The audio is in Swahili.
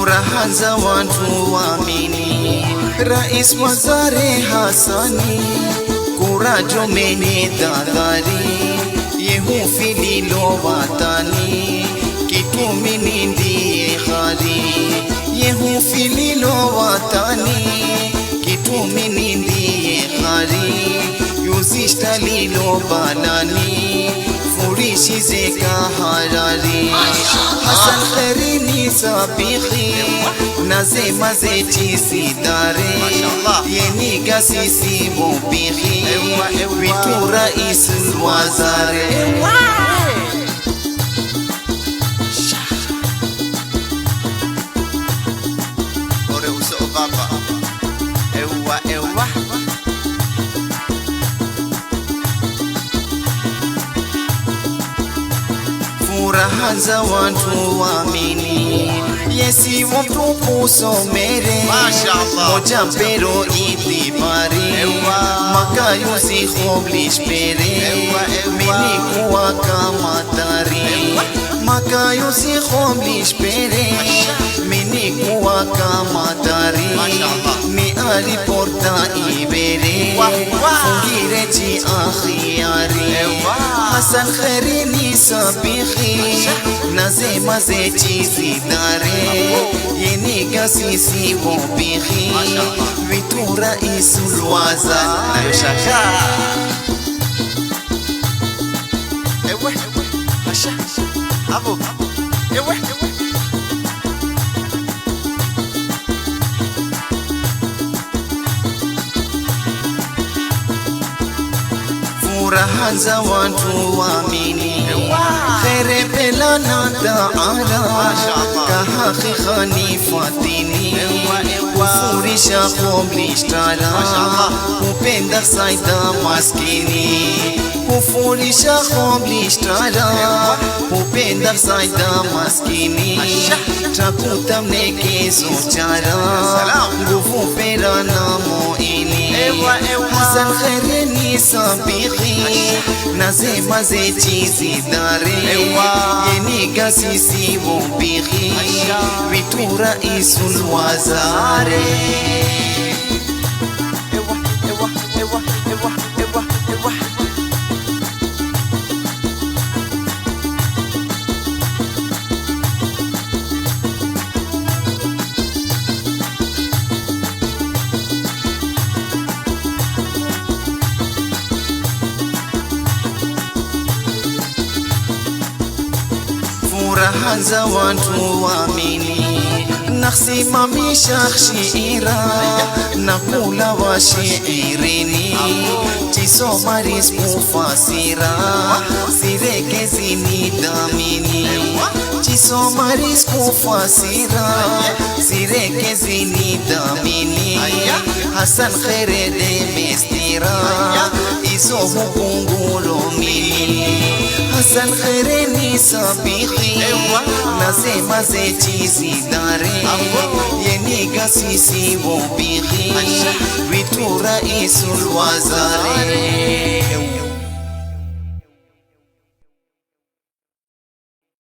furaha za watu waamini, Rais Wazare Hassani, kurajo mene dadari, yehu fililo watani, kitumini ndiye khali, yehu fililo watani, kitumini ndiye khali, yuzishtalilo balani, furishi zeka harari, Hassan Kharini sabikhi, nazema zeti sidare, yeni gasisi mubikhi, vitu Rais Wazare. Ore uso baba, ewa furaha za watu waamini, Yesi mtukufu somere, moja pero itibari, makayusi khoblish pere, mini kuwa kamatari, makayusi khoblish pere, mini kuwa kamatari, mi aliporta ibere, fungire chi akhiyari, Hassan Kharini sabikhi, nazema zeti zidare, yeni gasisi wobikhi, vitu Rais Wazare. Nayo shaka ewe asha abo ewe furaha za watu waamini, khere pelana taala, kahaki khanifatini, kufurisha khoblish tala, upenda saida maskini, kufurisha khoblish tala, upenda saida maskini, takuta mnekezo chara, nguvu pera na moini, Hassan Kharini sabikhi, nazema zeti zidare, yeni gasisi wobikhi, vitu Rais Wazare. furaha za watu waamini, nasimamisha shiira, nakula wa shiirini, tisoma rizku fasira, sireke zinidamini, tisoma rizku fasira, sireke zinidamini, Hassan Kharini mestira, iso hukungulo mini, Hassan Kharini sabikhi, nazema zeti zidare, yeni gasisi wobikhi, vitu Rais Wazare.